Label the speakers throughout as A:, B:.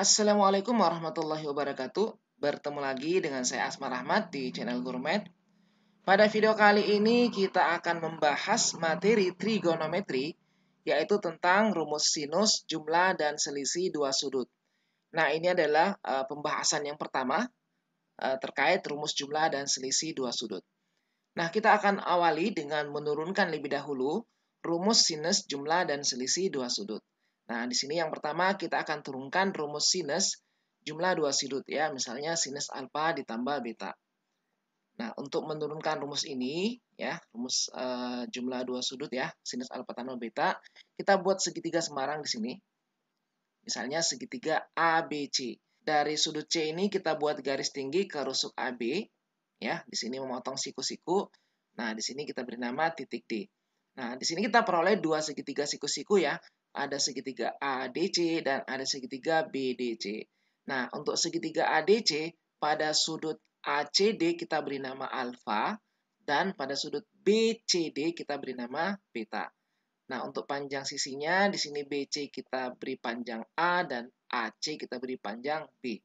A: Assalamualaikum warahmatullahi wabarakatuh. Bertemu lagi dengan saya Asmar Rahmat di channel Gourmet. Pada video kali ini kita akan membahas materi trigonometri, yaitu tentang rumus sinus, jumlah, dan selisih dua sudut. Nah, ini adalah pembahasan yang pertama terkait rumus jumlah dan selisih dua sudut. Nah, kita akan awali dengan menurunkan lebih dahulu rumus sinus, jumlah, dan selisih dua sudut. Nah, di sini yang pertama kita akan turunkan rumus sinus jumlah dua sudut ya, misalnya sinus alfa ditambah beta. Nah, untuk menurunkan rumus ini ya, rumus jumlah dua sudut ya, sinus alfa tambah beta, kita buat segitiga sembarang di sini. Misalnya segitiga ABC. Dari sudut C ini kita buat garis tinggi ke rusuk AB ya, di sini memotong siku-siku. Nah, di sini kita beri nama titik D. Nah, di sini kita peroleh dua segitiga siku-siku ya. Ada segitiga ADC dan ada segitiga BDC. Nah, untuk segitiga ADC, pada sudut ACD kita beri nama alfa, dan pada sudut BCD kita beri nama beta. Nah, untuk panjang sisinya, di sini BC kita beri panjang A, dan AC kita beri panjang B.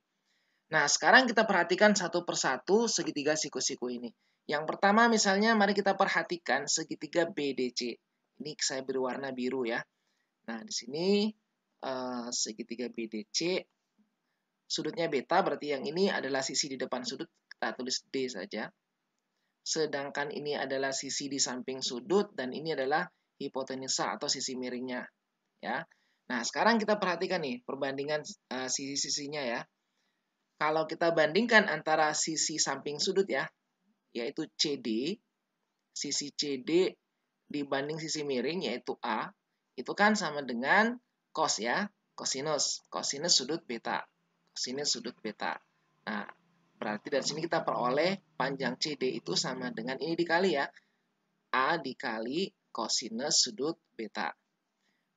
A: Nah, sekarang kita perhatikan satu persatu segitiga siku-siku ini. Yang pertama misalnya, mari kita perhatikan segitiga BDC. Ini saya beri warna biru ya. Nah, di sini segitiga BDC, sudutnya beta, berarti yang ini adalah sisi di depan sudut, kita tulis D saja. Sedangkan ini adalah sisi di samping sudut, dan ini adalah hipotenusa atau sisi miringnya. Ya. Nah, sekarang kita perhatikan nih perbandingan sisi-sisinya ya. Kalau kita bandingkan antara sisi samping sudut ya, yaitu CD, sisi CD dibanding sisi miring yaitu A, itu kan sama dengan cos ya, cosinus sudut beta, cosinus sudut beta. Nah, berarti dari sini kita peroleh panjang CD itu sama dengan ini dikali ya, A dikali cosinus sudut beta.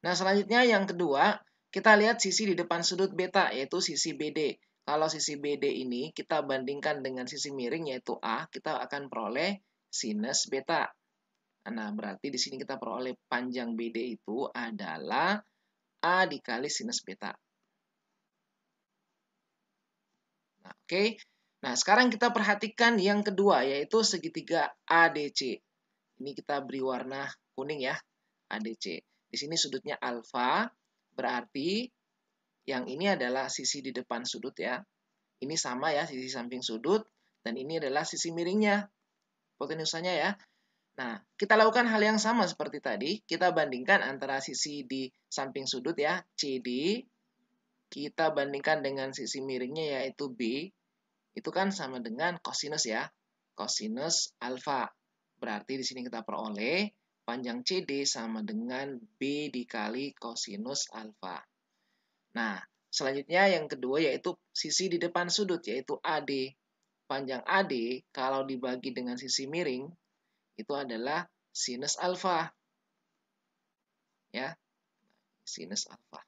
A: Nah, selanjutnya yang kedua, kita lihat sisi di depan sudut beta, yaitu sisi BD. Kalau sisi BD ini kita bandingkan dengan sisi miring, yaitu A, kita akan peroleh sinus beta. Nah, berarti di sini kita peroleh panjang BD itu adalah A dikali sinus beta. Nah, oke. Nah, sekarang kita perhatikan yang kedua, yaitu segitiga ADC. Ini kita beri warna kuning ya, ADC. Di sini sudutnya alfa, berarti yang ini adalah sisi di depan sudut ya. Ini sama ya, sisi samping sudut. Dan ini adalah sisi miringnya, hipotenusanya ya. Nah, kita lakukan hal yang sama seperti tadi. Kita bandingkan antara sisi di samping sudut ya, CD. Kita bandingkan dengan sisi miringnya yaitu B. Itu kan sama dengan cosinus ya. Cosinus alfa. Berarti di sini kita peroleh panjang CD sama dengan B dikali cosinus alfa. Nah, selanjutnya yang kedua yaitu sisi di depan sudut yaitu AD. Panjang AD kalau dibagi dengan sisi miring itu adalah sinus alfa. Ya, sinus alfa.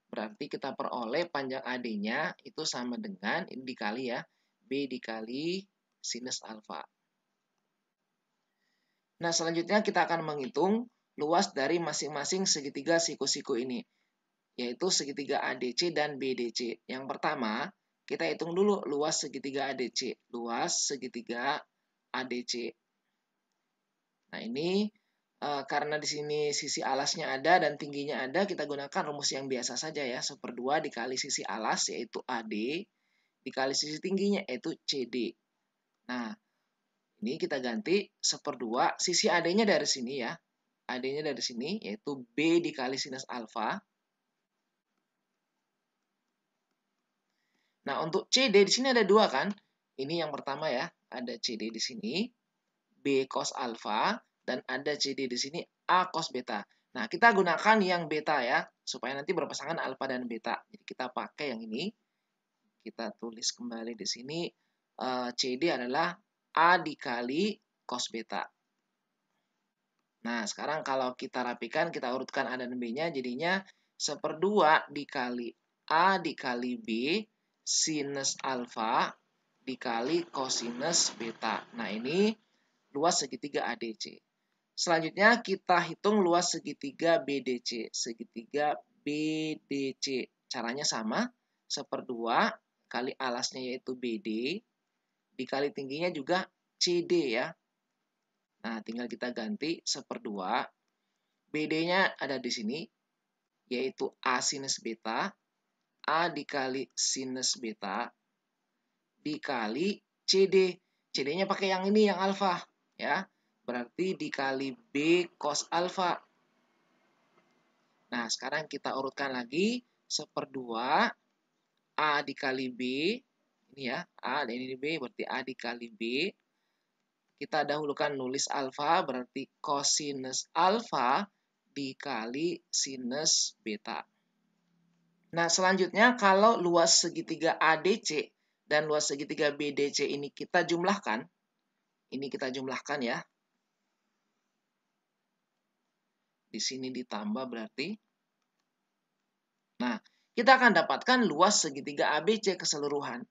A: Berarti kita peroleh panjang AD-nya itu sama dengan ini dikali ya, B dikali sinus alfa. Nah, selanjutnya kita akan menghitung luas dari masing-masing segitiga siku-siku ini, yaitu segitiga ADC dan BDC. Yang pertama, kita hitung dulu luas segitiga ADC. Luas segitiga ADC. Nah, ini karena di sini sisi alasnya ada dan tingginya ada, kita gunakan rumus yang biasa saja ya. 1/2 dikali sisi alas, yaitu AD, dikali sisi tingginya, yaitu CD. Nah, ini kita ganti 1/2, sisi AD-nya dari sini ya. AD-nya dari sini, yaitu B dikali sinus alfa. Nah, untuk CD di sini ada dua kan? Ini yang pertama ya, ada CD di sini, B cos alfa, dan ada CD di sini, A cos beta. Nah, kita gunakan yang beta ya, supaya nanti berpasangan alfa dan beta. Jadi kita pakai yang ini. Kita tulis kembali di sini, CD adalah A dikali cos beta. Nah, sekarang kalau kita rapikan, kita urutkan A dan B-nya, jadinya 1/2 dikali A dikali B sinus alfa dikali cosinus beta. Nah, ini luas segitiga ADC. Selanjutnya kita hitung luas segitiga BDC. Segitiga BDC. Caranya sama, 1/2 kali alasnya yaitu BD, dikali tingginya juga CD ya. Nah, tinggal kita ganti 1/2. BD-nya ada di sini, yaitu A sinus beta. A dikali sinus beta, dikali CD. CD-nya pakai yang ini, yang alfa. Ya, berarti dikali B cos alfa. Nah, sekarang kita urutkan lagi. 1/2 A dikali B. Ini ya, A dan ini B, berarti A dikali B. Kita dahulukan nulis alfa, berarti cosinus alfa dikali sinus beta. Nah, selanjutnya kalau luas segitiga ADC dan luas segitiga BDC ini kita jumlahkan. Ini kita jumlahkan ya. Di sini ditambah berarti. Nah, kita akan dapatkan luas segitiga ABC keseluruhan.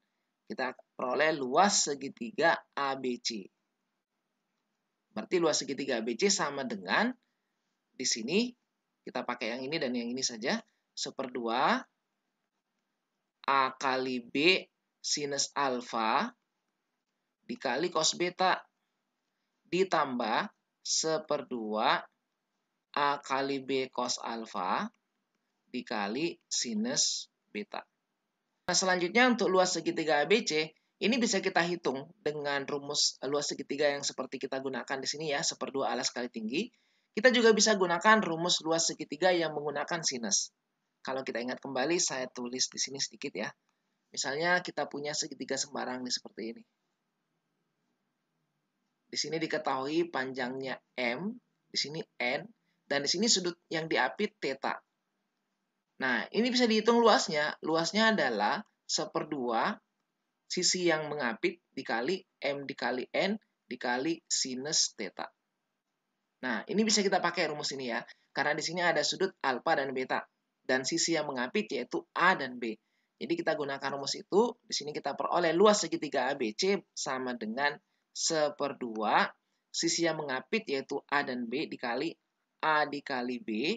A: Kita peroleh luas segitiga ABC. Berarti luas segitiga ABC sama dengan, di sini kita pakai yang ini dan yang ini saja. 1/2 A kali B sinus alfa dikali cos beta ditambah 1/2 A kali B cos alfa dikali sinus beta. Nah, selanjutnya untuk luas segitiga ABC, ini bisa kita hitung dengan rumus luas segitiga yang seperti kita gunakan di sini ya, 1/2 alas kali tinggi. Kita juga bisa gunakan rumus luas segitiga yang menggunakan sinus. Kalau kita ingat kembali, saya tulis di sini sedikit ya. Misalnya kita punya segitiga sembarang nih seperti ini. Di sini diketahui panjangnya M, di sini N, dan di sini sudut yang diapit theta. Nah, ini bisa dihitung luasnya. Luasnya adalah 1/2 sisi yang mengapit dikali M dikali N dikali sinus theta. Nah, ini bisa kita pakai rumus ini ya. Karena di sini ada sudut alfa dan beta. Dan sisi yang mengapit yaitu A dan B. Jadi kita gunakan rumus itu. Di sini kita peroleh luas segitiga ABC sama dengan 1/2 sisi yang mengapit yaitu A dan B dikali A dikali B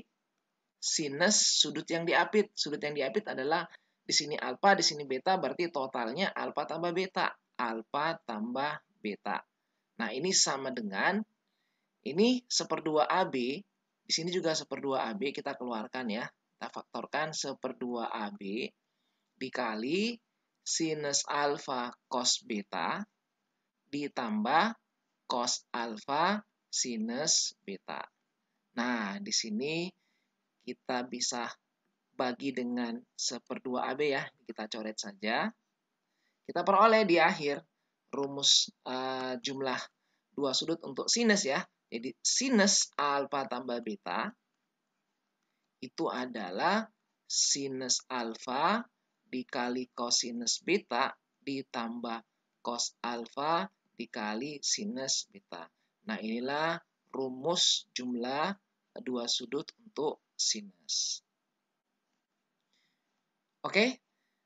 A: sinus sudut yang diapit. Sudut yang diapit adalah di sini alfa, di sini beta, berarti totalnya alfa tambah beta. Alfa tambah beta. Nah, ini sama dengan, ini 1/2 AB, di sini juga 1/2 AB, kita keluarkan ya. Kita faktorkan 1/2 AB dikali sinus alfa cos beta ditambah cos alfa sinus beta. Nah, di sini kita bisa bagi dengan 1/2 AB ya. Kita coret saja. Kita peroleh di akhir rumus jumlah dua sudut untuk sinus ya. Jadi sinus alfa tambah beta itu adalah sinus alfa dikali cosinus beta ditambah cos alfa dikali sinus beta. Nah, inilah rumus jumlah dua sudut untuk sinus. Oke,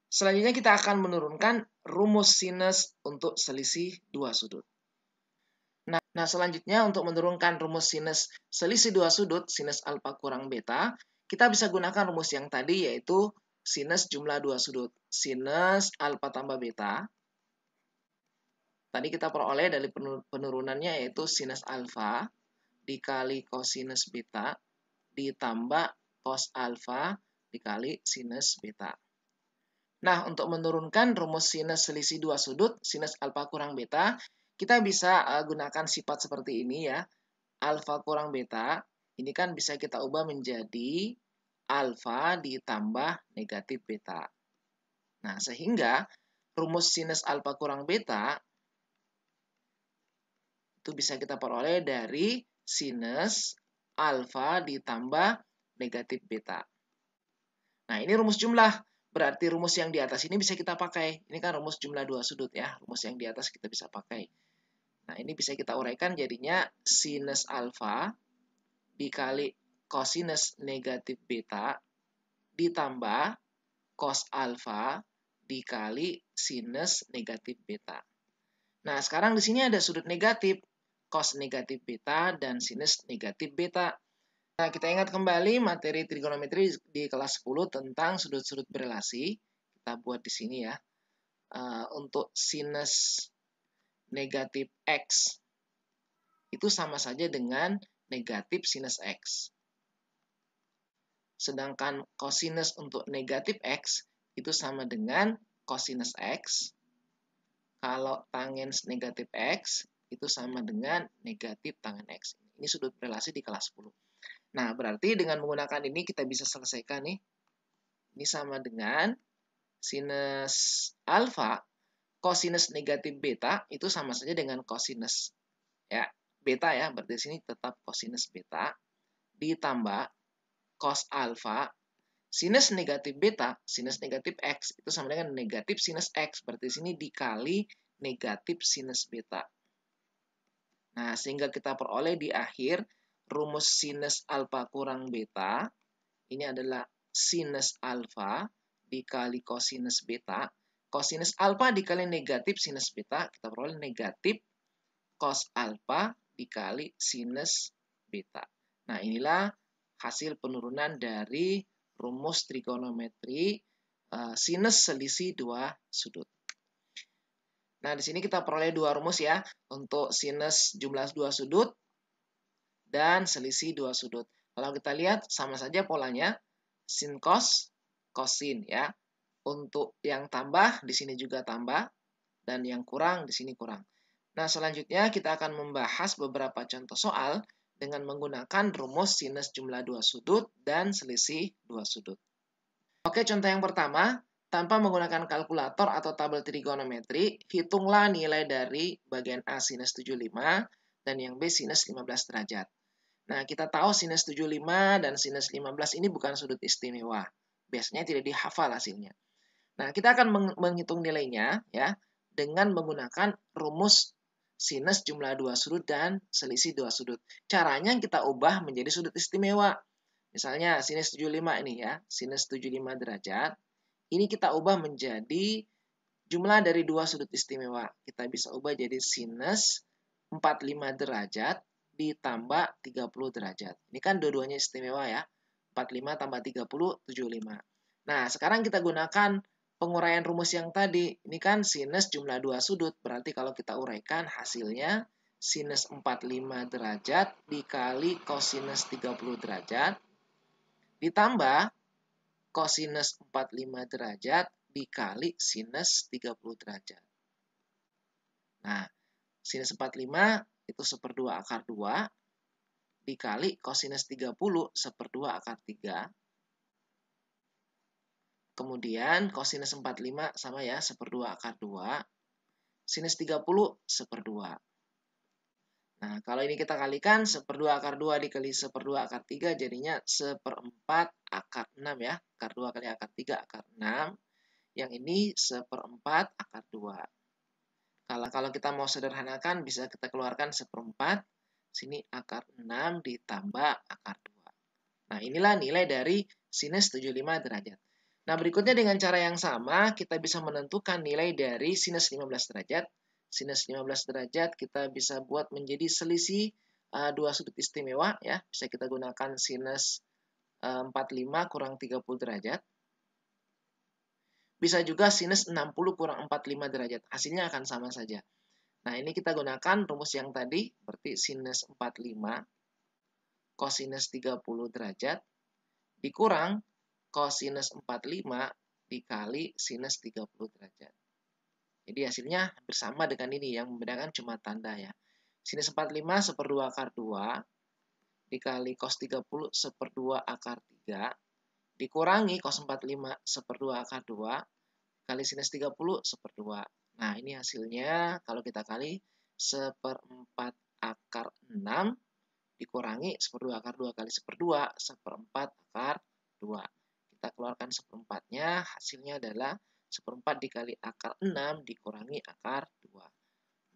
A: selanjutnya kita akan menurunkan rumus sinus untuk selisih dua sudut. Nah, selanjutnya untuk menurunkan rumus sinus selisih dua sudut, sinus alfa kurang beta, kita bisa gunakan rumus yang tadi yaitu sinus jumlah dua sudut. Sinus alfa tambah beta. Tadi kita peroleh dari penurunannya yaitu sinus alfa dikali cosinus beta ditambah cos alfa dikali sinus beta. Nah, untuk menurunkan rumus sinus selisih dua sudut, sinus alfa kurang beta, kita bisa gunakan sifat seperti ini ya. Alfa kurang beta, ini kan bisa kita ubah menjadi alfa ditambah negatif beta. Nah, sehingga rumus sinus alfa kurang beta itu bisa kita peroleh dari sinus alfa ditambah negatif beta. Nah, ini rumus jumlah. Berarti rumus yang di atas ini bisa kita pakai. Ini kan rumus jumlah dua sudut ya. Rumus yang di atas kita bisa pakai. Nah, ini bisa kita uraikan jadinya sinus alfa dikali cosinus negatif beta ditambah cos alfa dikali sinus negatif beta. Nah, sekarang di sini ada sudut negatif, cos negatif beta dan sinus negatif beta. Nah, kita ingat kembali materi trigonometri di kelas 10 tentang sudut-sudut berelasi. Kita buat di sini ya. Untuk sinus negatif X itu sama saja dengan negatif sinus X. Sedangkan kosinus untuk negatif X itu sama dengan kosinus X. Kalau tangens negatif X itu sama dengan negatif tangen X. Ini sudut berelasi di kelas 10. Nah, berarti dengan menggunakan ini kita bisa selesaikan nih. Ini sama dengan sinus alfa, kosinus negatif beta itu sama saja dengan kosinus ya, beta ya. Berarti di sini tetap kosinus beta ditambah cos alfa sinus negatif beta, sinus negatif X itu sama dengan negatif sinus X. Berarti di sini dikali negatif sinus beta. Nah, sehingga kita peroleh di akhir rumus sinus alfa kurang beta. Ini adalah sinus alfa dikali kosinus beta. Kosinus alfa dikali negatif sinus beta, kita peroleh negatif cos alfa dikali sinus beta. Nah, inilah hasil penurunan dari rumus trigonometri sinus selisih dua sudut. Nah, di sini kita peroleh dua rumus ya, untuk sinus jumlah dua sudut dan selisih dua sudut. Kalau kita lihat sama saja polanya, sin cos, kosin ya. Untuk yang tambah di sini juga tambah dan yang kurang di sini kurang. Nah, selanjutnya kita akan membahas beberapa contoh soal dengan menggunakan rumus sinus jumlah dua sudut dan selisih dua sudut. Oke, contoh yang pertama, tanpa menggunakan kalkulator atau tabel trigonometri, hitunglah nilai dari bagian A sinus 75 dan yang B sinus 15 derajat. Nah, kita tahu sinus 75 dan sinus 15 ini bukan sudut istimewa. Biasanya tidak dihafal hasilnya. Nah, kita akan menghitung nilainya ya dengan menggunakan rumus sinus jumlah dua sudut dan selisih dua sudut. Caranya kita ubah menjadi sudut istimewa. Misalnya sinus 75 ini ya, sinus 75 derajat. Ini kita ubah menjadi jumlah dari dua sudut istimewa. Kita bisa ubah jadi sinus 45 derajat ditambah 30 derajat. Ini kan dua-duanya istimewa ya. 45 tambah 30, 75. Nah, sekarang kita gunakan penguraian rumus yang tadi. Ini kan sinus jumlah dua sudut. Berarti kalau kita uraikan hasilnya sinus 45 derajat dikali kosinus 30 derajat ditambah kosinus 45 derajat dikali sinus 30 derajat. Nah, sinus 45 itu 1/2 akar 2 dikali kosinus 30 1/2 akar 3. Kemudian kosinus 45 sama ya, 1/2 akar 2. Sinus 30 1/2. Nah, kalau ini kita kalikan 1/2 akar 2 dikali 1/2 akar 3 jadinya 1/4 akar 6 ya. Akar 2 kali akar 3 akar 6. Yang ini 1/4 akar 2. Kalau kita mau sederhanakan bisa kita keluarkan 1/4. Sini akar 6 ditambah akar 2. Nah, inilah nilai dari sinus 75 derajat. Nah, berikutnya dengan cara yang sama, kita bisa menentukan nilai dari sinus 15 derajat. Sinus 15 derajat kita bisa buat menjadi selisih dua sudut istimewa. Ya. Bisa kita gunakan sinus 45 kurang 30 derajat. Bisa juga sinus 60 kurang 45 derajat. Hasilnya akan sama saja. Nah, ini kita gunakan rumus yang tadi, berarti sinus 45 kosinus 30 derajat dikurang kosinus 45 dikali sinus 30 derajat. Jadi hasilnya hampir sama dengan ini, yang membedakan cuma tanda ya. Sinus 45 1/2 akar 2 dikali cos 30 1/2 akar 3 dikurangi cos 45 1/2 akar 2 kali sinus 30 1/2. Nah, ini hasilnya kalau kita kali 1/4 akar 6 dikurangi 1/2 akar 2 kali 1/2, 1/4 akar 2. Kita keluarkan 1/4-nya, hasilnya adalah 1/4 dikali akar 6 dikurangi akar 2.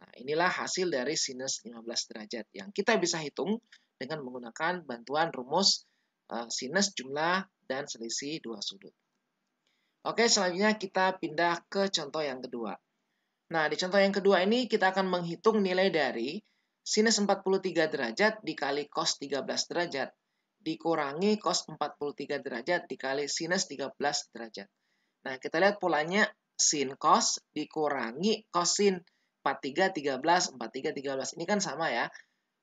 A: Nah, inilah hasil dari sinus 15 derajat yang kita bisa hitung dengan menggunakan bantuan rumus sinus jumlah dan selisih dua sudut. Oke, selanjutnya kita pindah ke contoh yang kedua. Nah, di contoh yang kedua ini kita akan menghitung nilai dari sinus 43 derajat dikali cos 13 derajat dikurangi cos 43 derajat dikali sinus 13 derajat. Nah, kita lihat polanya sin cos dikurangi cosin 43 13 43 13. Ini kan sama ya.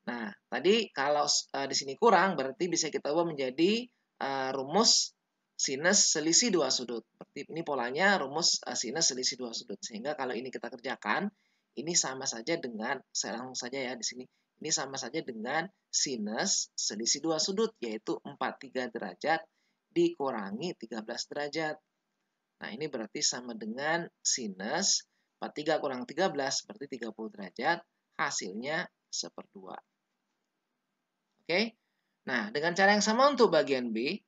A: Nah, tadi kalau di sini kurang berarti bisa kita ubah menjadi rumus sinus selisih dua sudut. Berarti ini polanya rumus sinus selisih dua sudut. Sehingga kalau ini kita kerjakan, ini sama saja dengan, saya langsung saja ya di sini, ini sama saja dengan sinus selisih dua sudut, yaitu 43 derajat dikurangi 13 derajat. Nah, ini berarti sama dengan sinus 43 kurang 13 berarti 30 derajat, hasilnya 1/2. Oke. Nah, dengan cara yang sama untuk bagian B,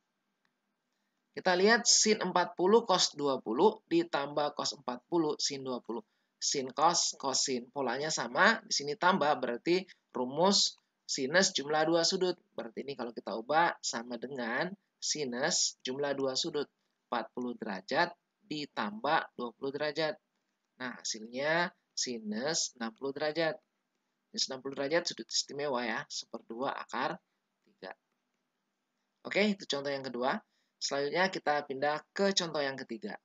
A: kita lihat sin 40 cos 20 ditambah cos 40 sin 20. Sin cos cosin. Polanya sama, di sini tambah berarti rumus sinus jumlah dua sudut. Berarti ini kalau kita ubah sama dengan sinus jumlah dua sudut. 40 derajat ditambah 20 derajat. Nah, hasilnya sinus 60 derajat. Sinus 60 derajat sudut istimewa ya, 1/2 akar 3. Oke, itu contoh yang kedua. Selanjutnya kita pindah ke contoh yang ketiga.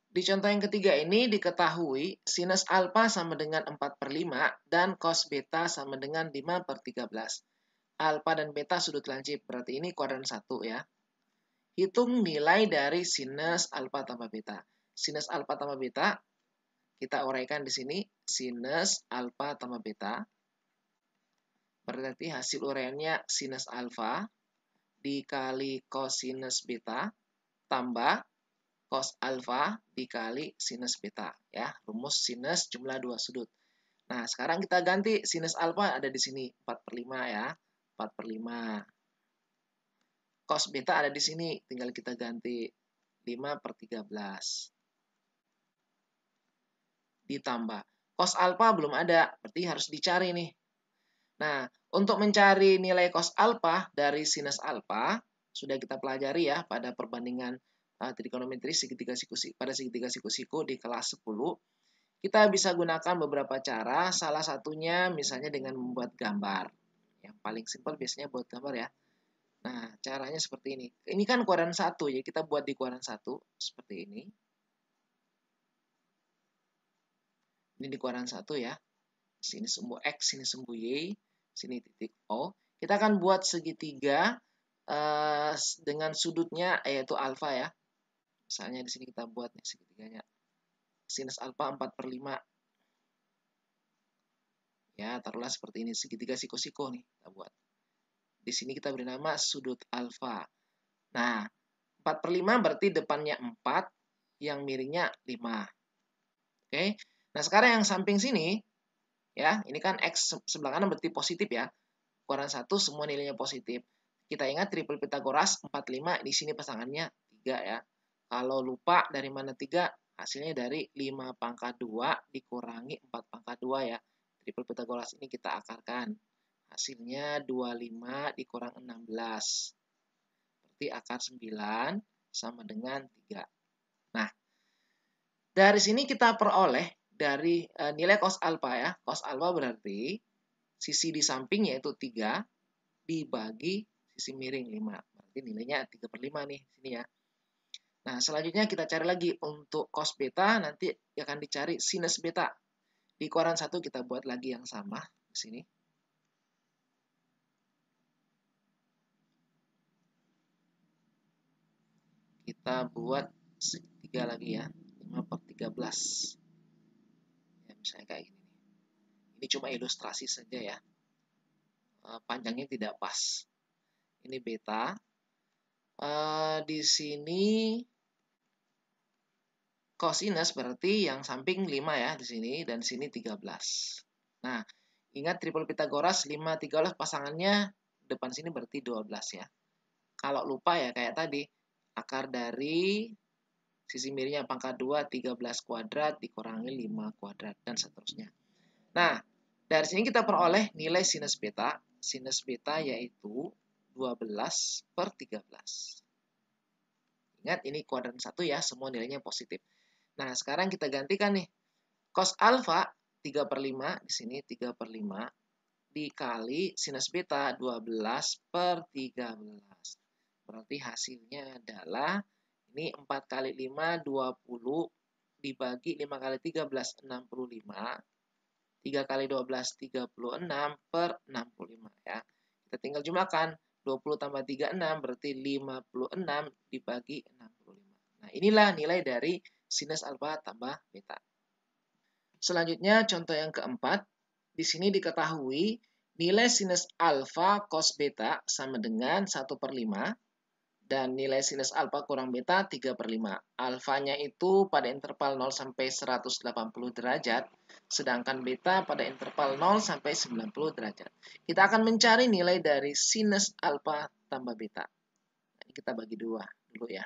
A: Di contoh yang ketiga ini diketahui sinus alfa sama dengan 4/5 dan cos beta sama dengan 5/13. Alfa dan beta sudut lancip, berarti ini kuadran 1 ya. Hitung nilai dari sinus alfa tambah beta. Sinus alfa tambah beta, kita uraikan di sini, sinus alfa tambah beta. Berarti hasil uraiannya sinus alfa dikali cosinus beta tambah cos alfa dikali sinus beta ya, rumus sinus jumlah dua sudut. Nah, sekarang kita ganti sinus alfa ada di sini 4/5 ya, 4/5. Cos beta ada di sini, tinggal kita ganti 5/13. Ditambah cos alfa belum ada, berarti harus dicari nih. Nah, untuk mencari nilai cos alfa dari sinus alfa, sudah kita pelajari ya pada perbandingan trigonometri pada segitiga siku-siku di kelas 10. Kita bisa gunakan beberapa cara, salah satunya misalnya dengan membuat gambar. Yang paling simpel biasanya buat gambar ya. Nah, caranya seperti ini. Ini kan kuadran 1, ya kita buat di kuadran 1, seperti ini. Ini di kuadran 1 ya. Sini sumbu X, sini sumbu Y, sini titik O. Kita akan buat segitiga dengan sudutnya yaitu alfa ya. Misalnya di sini kita buat nih segitiganya. Sinus alfa 4/5. Ya, taruhlah seperti ini. Segitiga siku-siku nih kita buat. Di sini kita beri nama sudut alfa. Nah, 4/5 berarti depannya 4, yang miringnya 5. Oke. Nah, sekarang yang samping sini, ya, ini kan X sebelah kanan berarti positif ya. Kuadran 1 semua nilainya positif. Kita ingat triple Pythagoras 4/5, di sini pasangannya 3 ya. Kalau lupa dari mana 3, hasilnya dari 5/2 dikurangi 4/2 ya. Triple Pythagoras ini kita akarkan. Hasilnya 25 dikurang 16. Berarti akar 9 sama dengan 3. Nah, dari sini kita peroleh dari nilai cos alfa ya. Cos alfa berarti sisi di samping yaitu 3 dibagi sisi miring 5. Berarti nilainya 3/5 nih sini ya. Nah, selanjutnya kita cari lagi untuk cos beta, nanti akan dicari sinus beta. Di kuadran 1 kita buat lagi yang sama di sini. Kita buat segitiga lagi ya, 5/13. Ya, misalnya kayak gini. Ini cuma ilustrasi saja ya. Panjangnya tidak pas. Ini beta. Di sini cosinus berarti yang samping 5 ya di sini dan di sini 13. Nah, ingat triple Pythagoras 5 13 pasangannya depan sini berarti 12 ya. Kalau lupa ya kayak tadi, akar dari sisi miringnya pangkat 2 13 kuadrat dikurangi 5 kuadrat dan seterusnya. Nah, dari sini kita peroleh nilai sinus beta. Sinus beta yaitu 12/13. Ingat ini kuadran 1 ya, semua nilainya positif. Nah, sekarang kita gantikan nih. Cos alfa 3/5, di sini 3/5 dikali sinus beta 12/13. Berarti hasilnya /. Ini 4 kali 5, 20. Dibagi 5 kali 13, 65. 3 kali 12, 36/65 ya. Kita tinggal jumlahkan. 20 tambah 36 berarti 56 dibagi 65. Nah, inilah nilai dari sinus alfa tambah beta. Selanjutnya, contoh yang keempat. Di sini diketahui nilai sinus alfa cos beta sama dengan 1/5. Dan nilai sinus alfa kurang beta 3/5. Alfanya itu pada interval 0 sampai 180 derajat, sedangkan beta pada interval 0 sampai 90 derajat. Kita akan mencari nilai dari sinus alfa tambah beta. Ini kita bagi dua dulu ya.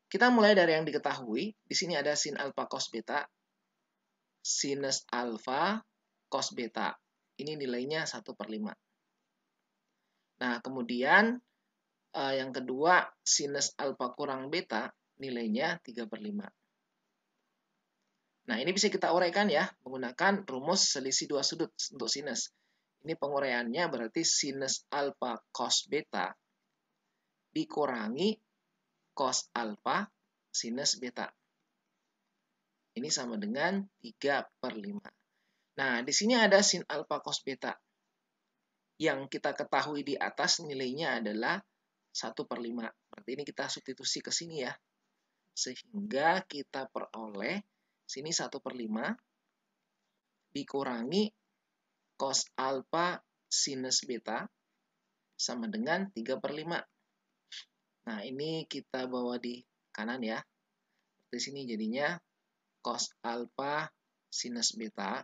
A: Kita mulai dari yang diketahui. Di sini ada sin alfa cos beta, sinus alfa cos beta. Ini nilainya 1/5. Nah, kemudian yang kedua, sinus alfa kurang beta, nilainya 3/5. Nah, ini bisa kita uraikan ya, menggunakan rumus selisih dua sudut untuk sinus. Ini penguraiannya berarti sinus alfa cos beta dikurangi cos alfa sinus beta. Ini sama dengan 3/5. Nah, di sini ada sin alfa cos beta. Yang kita ketahui di atas nilainya adalah 1/5. Berarti ini kita substitusi ke sini ya. Sehingga kita peroleh sini 1/5 dikurangi cos alfa sinus beta sama dengan 3/5. Nah, ini kita bawa di kanan ya. Di sini jadinya cos alfa sinus beta.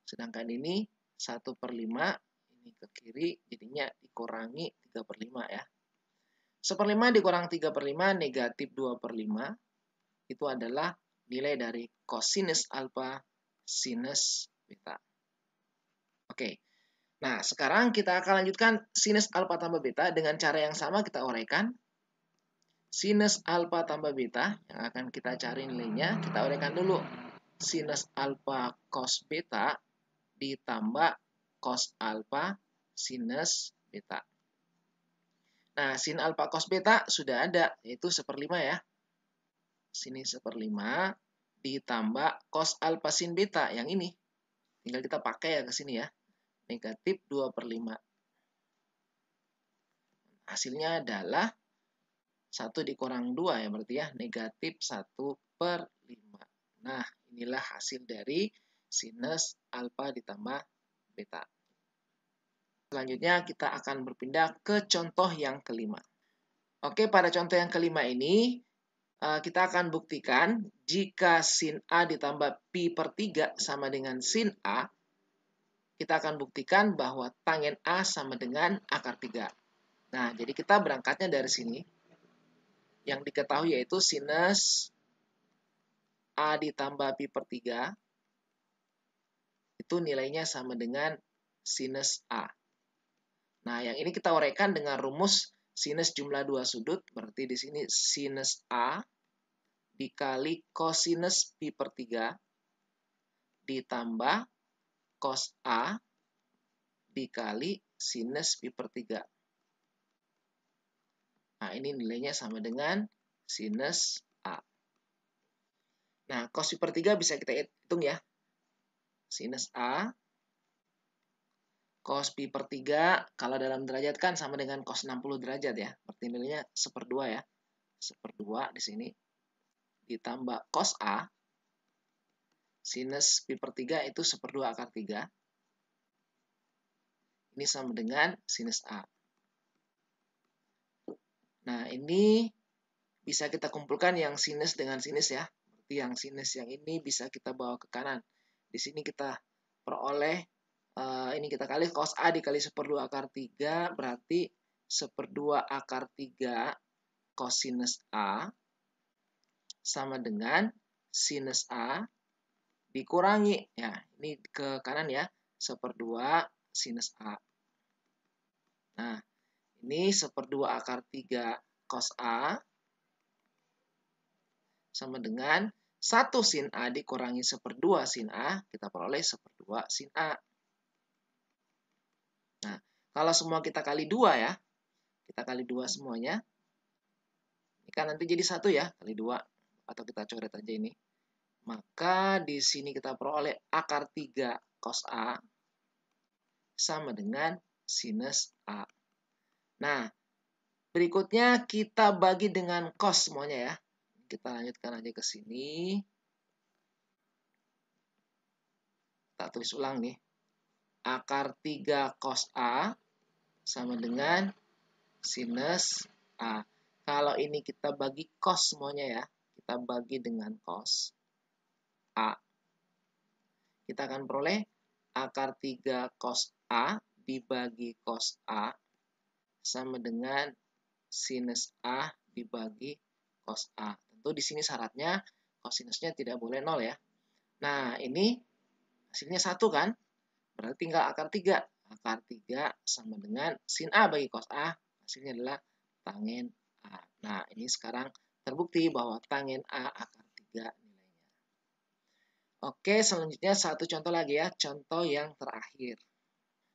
A: Sedangkan ini 1/5, ini ke kiri, jadinya dikurangi 3/5 ya. 1/5 dikurang 3/5 negatif 2/5. Itu adalah nilai dari cosinus alfa sinus beta. Oke. Nah, sekarang kita akan lanjutkan sinus alfa tambah beta dengan cara yang sama kita uraikan. Sinus alfa tambah beta yang akan kita cari nilainya, kita uraikan dulu. Sinus alfa cos beta ditambah cos alfa sinus beta. Nah, sin alfa cos beta sudah ada, yaitu 1/5 ya. Sini 1/5 ditambah cos alfa sin beta yang ini. Tinggal kita pakai ya ke sini ya. Negatif 2/5. Hasilnya adalah 1 dikurang 2 ya berarti ya. Negatif 1/5. Nah, inilah hasil dari sinus alfa ditambah beta. Selanjutnya kita akan berpindah ke contoh yang kelima. Oke, pada contoh yang kelima ini kita akan buktikan jika sin A ditambah pi/3 sama dengan sin A, kita akan buktikan bahwa tangen A sama dengan akar 3. Nah, jadi kita berangkatnya dari sini. Yang diketahui yaitu sinus A ditambah pi/3 itu nilainya sama dengan sinus A. Nah, yang ini kita uraikan dengan rumus sinus jumlah dua sudut. Berarti di sini sinus A dikali kosinus pi/3 ditambah cos A dikali sinus pi/3. Nah, ini nilainya sama dengan sinus A. Nah, cos pi/3 bisa kita hitung ya. Sinus A cos pi/3 kalau dalam derajat kan sama dengan cos 60 derajat ya. Berarti nilainya 1/2 ya. 1/2 di sini. Ditambah cos A. Sinus pi/3 itu 1/2 akar 3. Ini sama dengan sinus A. Nah, ini bisa kita kumpulkan yang sinus dengan sinus ya. Berarti yang sinus yang ini bisa kita bawa ke kanan. Di sini kita peroleh ini kita kali cos A dikali 1/2 akar 3 berarti 1/2 akar 3 cosinus A sama dengan sinus A dikurangi ya, ini ke kanan ya, 1/2 sinus A. Nah, ini 1/2 akar 3 cos A sama dengan 1 sin A dikurangi 1/2 sin A, kita peroleh 1/2 sin A. Nah, kalau semua kita kali 2 ya, kita kali 2 semuanya, ini kan nanti jadi 1 ya, kali 2, atau kita coret aja ini. Maka di sini kita peroleh akar 3 cos A sama dengan sinus A. Nah, berikutnya kita bagi dengan cos semuanya ya. Kita lanjutkan aja ke sini. Kita tulis ulang nih. Akar 3 cos A sama dengan sinus A. Kalau ini kita bagi cos semuanya ya. Kita bagi dengan cos A. Kita akan peroleh akar 3 cos A dibagi cos A sama dengan sinus A dibagi cos A. Tentu di sini syaratnya kosinusnya tidak boleh 0 ya. Nah, ini hasilnya 1 kan? Berarti tinggal akar 3. Akar 3 sama dengan sin A bagi cos A. Hasilnya adalah tangen A. Nah, ini sekarang terbukti bahwa tangen A akar 3 nilainya. Oke, selanjutnya satu contoh lagi ya. Contoh yang terakhir.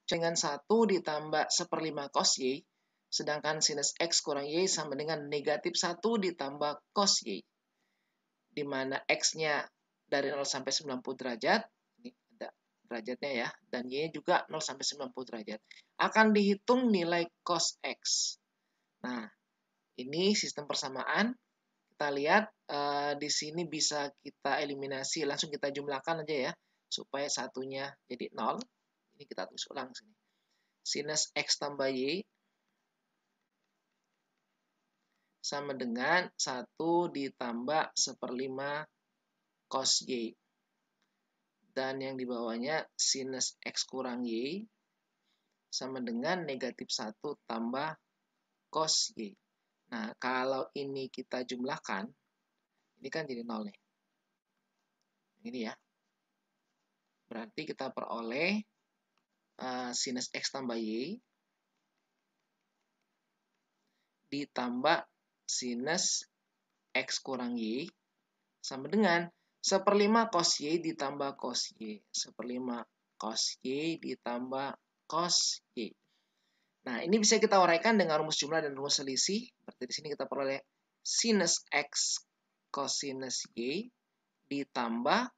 A: Dengan 1 ditambah 1/5 cos Y, sedangkan sinus X kurang Y sama dengan negatif 1 ditambah cos Y. Di mana X-nya dari 0 sampai 90 derajat, ini ada derajatnya ya, dan Y juga 0 sampai 90 derajat. Akan dihitung nilai cos X. Nah, ini sistem persamaan. Kita lihat di sini bisa kita eliminasi, langsung kita jumlahkan aja ya, supaya satunya jadi 0. Ini kita tulis ulang sini. Sinus X tambah Y sama dengan 1 ditambah 1/5 cos Y. Dan yang di bawahnya sinus X kurang Y sama dengan negatif 1 tambah cos Y. Nah, kalau ini kita jumlahkan, ini kan jadi 0 nih. Ini ya. Berarti kita peroleh sinus X tambah Y ditambah sinus X kurang Y sama dengan 1/5 cos Y ditambah cos Y. 1/5 cos Y ditambah cos Y. Nah, ini bisa kita uraikan dengan rumus jumlah dan rumus selisih. Berarti di sini kita peroleh sinus X cosinus Y ditambah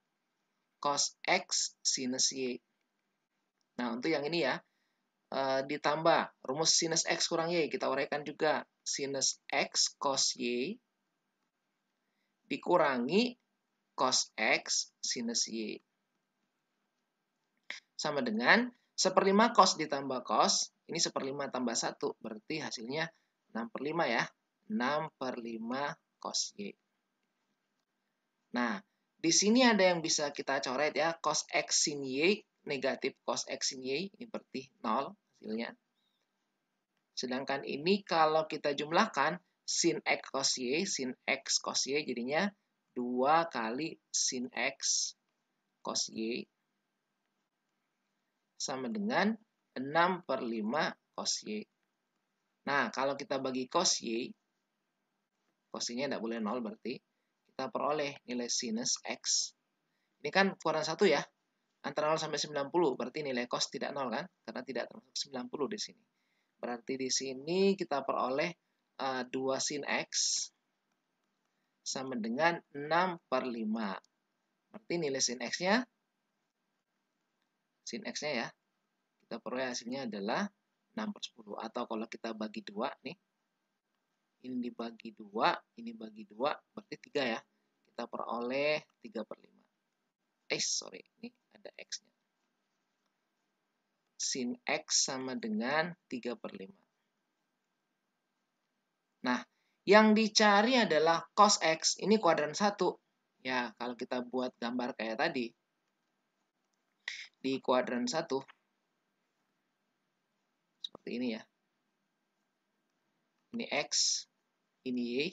A: cos X sinus Y. Nah, untuk yang ini ya, ditambah rumus sinus X kurang Y, kita uraikan juga sinus X cos Y dikurangi cos X sinus Y. Sama dengan 1/5 cos ditambah cos, ini 1/5 tambah 1, berarti hasilnya 6/5 ya. 6/5 cos Y. Nah, di sini ada yang bisa kita coret ya, cos X sin Y, negatif cos X sin Y, ini berarti 0 hasilnya. Sedangkan ini kalau kita jumlahkan, sin X cos Y jadinya 2 kali sin X cos Y sama dengan 6/5 cos Y. Nah, kalau kita bagi cos Y, cos Y-nya tidak boleh 0 berarti. Kita peroleh nilai sinus X. Ini kan ukuran 1 ya. Antara 0 sampai 90, berarti nilai cos tidak 0 kan? Karena tidak termasuk 90 di sini. Berarti di sini kita peroleh 2 sin X sama dengan 6/5. Berarti nilai sin X-nya ya, kita peroleh hasilnya adalah 6/10. Atau kalau kita bagi 2 nih, ini dibagi 2, ini bagi 2, berarti 3 ya. Kita peroleh 3/5. Sorry, ini ada X-nya. Sin X sama dengan 3/5. Nah, yang dicari adalah cos X. Ini kuadran 1. Ya, kalau kita buat gambar kayak tadi. Di kuadran 1. Seperti ini ya. Ini X, ini Y.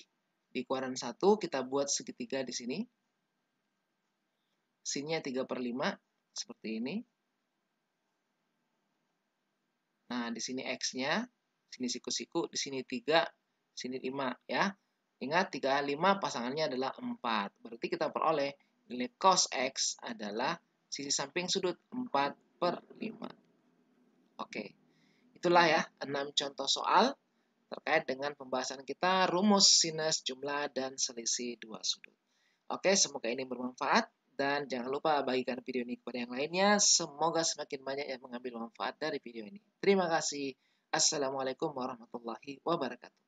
A: Di kuadran 1 kita buat segitiga di sini. Sinnya 3/5 seperti ini. Nah, di sini X-nya, sini siku-siku, di sini 3, sini 5 ya. Ingat 35 pasangannya adalah 4. Berarti kita peroleh nilai cos X adalah sisi samping sudut 4/5. Oke, itulah ya 6 contoh soal terkait dengan pembahasan kita rumus sinus, jumlah, dan selisih dua sudut. Oke, semoga ini bermanfaat. Dan jangan lupa bagikan video ini kepada yang lainnya. Semoga semakin banyak yang mengambil manfaat dari video ini. Terima kasih. Assalamualaikum warahmatullahi wabarakatuh.